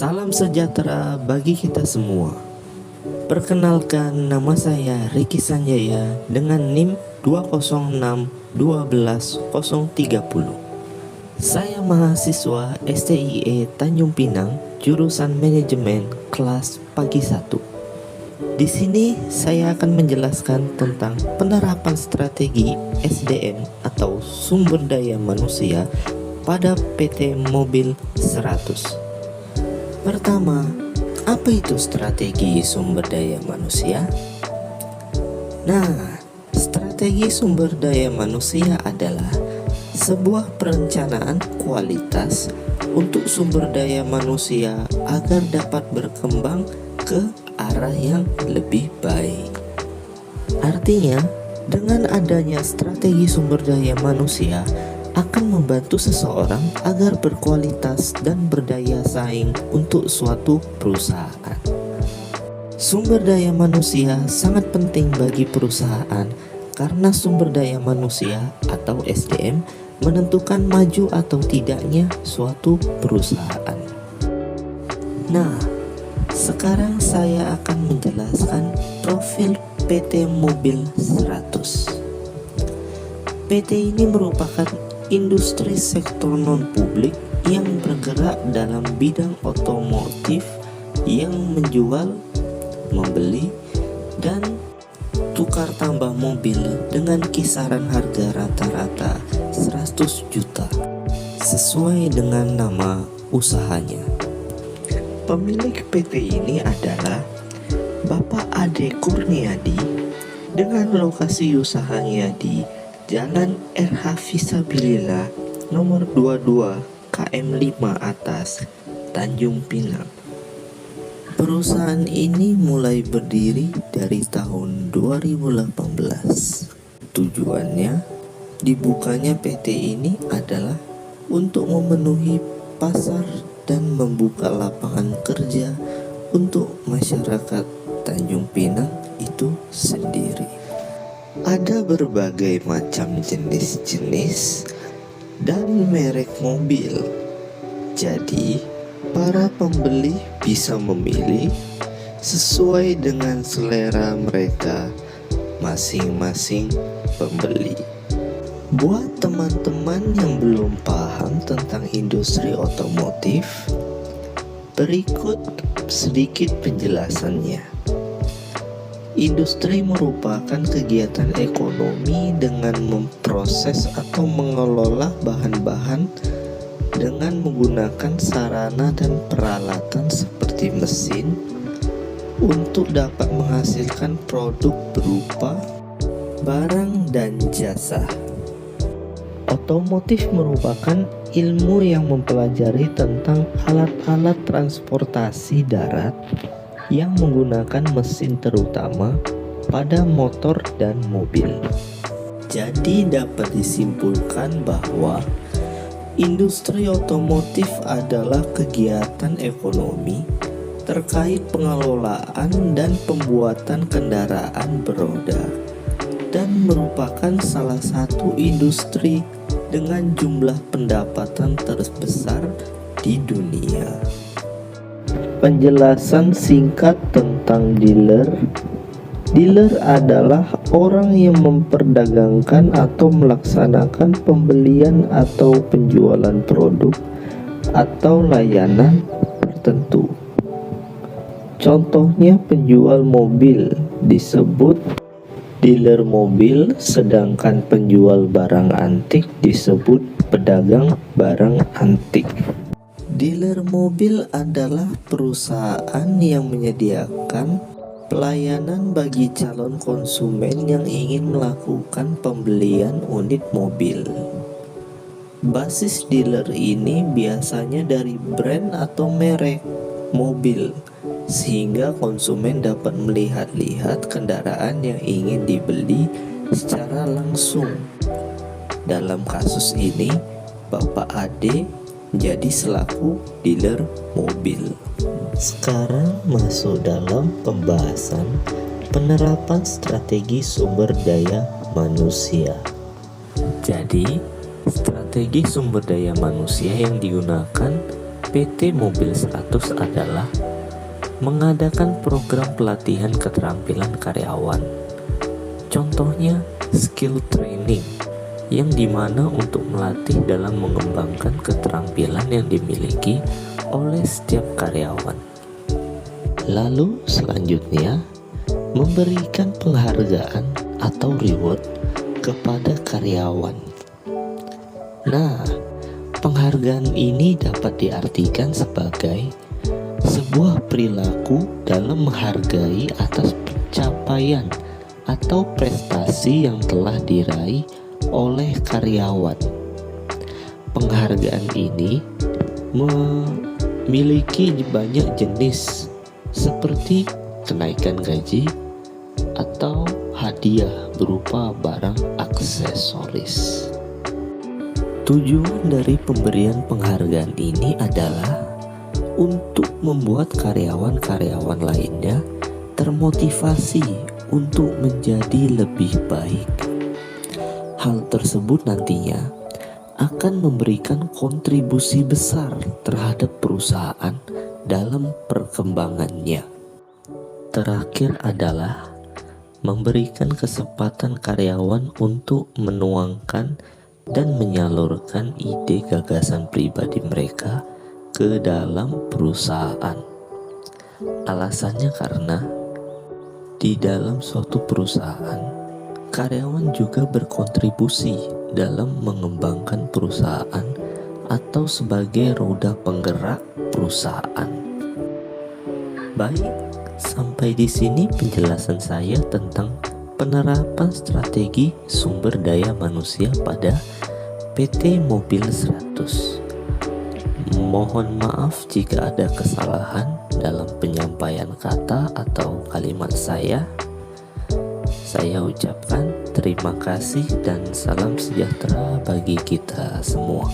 Salam sejahtera bagi kita semua. Perkenalkan, nama saya Ricky Sanjaya dengan NIM 206-12030. Saya mahasiswa STIE Tanjung Pinang, jurusan manajemen kelas pagi 1. Di sini saya akan menjelaskan tentang penerapan strategi SDM atau sumber daya manusia pada PT Mobil 100. Pertama, apa itu strategi sumber daya manusia? Nah, strategi sumber daya manusia adalah sebuah perencanaan kualitas untuk sumber daya manusia agar dapat berkembang ke arah yang lebih baik. Artinya, dengan adanya strategi sumber daya manusia akan membantu seseorang agar berkualitas dan berdaya saing untuk suatu perusahaan. Sumber daya manusia sangat penting bagi perusahaan karena sumber daya manusia atau SDM menentukan maju atau tidaknya suatu perusahaan. Nah, sekarang saya akan menjelaskan profil PT Mobil 100. PT ini merupakan industri sektor non-publik yang bergerak dalam bidang otomotif yang menjual, membeli, dan tukar tambah mobil dengan kisaran harga rata-rata 100 juta sesuai dengan nama usahanya. Pemilik PT ini adalah Bapak Ade Kurniadi dengan lokasi usahanya di Jalan RH Fisabilillah nomor 22 KM 5 atas, Tanjung Pinang. Perusahaan ini mulai berdiri dari tahun 2018. Tujuannya dibukanya PT ini adalah untuk memenuhi pasar dan membuka lapangan kerja untuk masyarakat Tanjung Pinang itu sendiri. Ada berbagai macam jenis-jenis dan merek mobil. Jadi, para pembeli bisa memilih sesuai dengan selera mereka masing-masing pembeli. Buat teman-teman yang belum paham tentang industri otomotif, berikut sedikit penjelasannya. Industri merupakan kegiatan ekonomi dengan memproses atau mengelola bahan-bahan dengan menggunakan sarana dan peralatan seperti mesin untuk dapat menghasilkan produk berupa barang dan jasa. Otomotif merupakan ilmu yang mempelajari tentang alat-alat transportasi darat yang menggunakan mesin terutama pada motor dan mobil. Jadi dapat disimpulkan bahwa industri otomotif adalah kegiatan ekonomi terkait pengelolaan dan pembuatan kendaraan beroda dan merupakan salah satu industri dengan jumlah pendapatan terbesar di dunia. Penjelasan singkat tentang dealer. Dealer adalah orang yang memperdagangkan atau melaksanakan pembelian atau penjualan produk atau layanan tertentu. Contohnya penjual mobil disebut dealer mobil, sedangkan penjual barang antik disebut pedagang barang antik. Dealer mobil adalah perusahaan yang menyediakan pelayanan bagi calon konsumen yang ingin melakukan pembelian unit mobil. Basis dealer ini biasanya dari brand atau merek mobil, sehingga konsumen dapat melihat-lihat kendaraan yang ingin dibeli secara langsung. Dalam kasus ini, Bapak Ade jadi selaku dealer mobil. Sekarang masuk dalam pembahasan penerapan strategi sumber daya manusia. Jadi, strategi sumber daya manusia yang digunakan PT Mobil 100 adalah mengadakan program pelatihan keterampilan karyawan. Contohnya skill training, yang dimana untuk melatih dalam mengembangkan keterampilan yang dimiliki oleh setiap karyawan. Lalu selanjutnya, memberikan penghargaan atau reward kepada karyawan. Nah, penghargaan ini dapat diartikan sebagai sebuah perilaku dalam menghargai atas pencapaian atau prestasi yang telah diraih oleh karyawan. Penghargaan ini memiliki banyak jenis seperti kenaikan gaji atau hadiah berupa barang aksesoris. Tujuan dari pemberian penghargaan ini adalah untuk membuat karyawan-karyawan lainnya termotivasi untuk menjadi lebih baik. Hal tersebut nantinya akan memberikan kontribusi besar terhadap perusahaan dalam perkembangannya. Terakhir adalah memberikan kesempatan karyawan untuk menuangkan dan menyalurkan ide gagasan pribadi mereka ke dalam perusahaan. Alasannya karena di dalam suatu perusahaan, karyawan juga berkontribusi dalam mengembangkan perusahaan atau sebagai roda penggerak perusahaan. Baik, sampai di sini penjelasan saya tentang penerapan strategi sumber daya manusia pada PT Mobil 100. Mohon maaf jika ada kesalahan dalam penyampaian kata atau kalimat saya. Saya ucapkan terima kasih dan salam sejahtera bagi kita semua.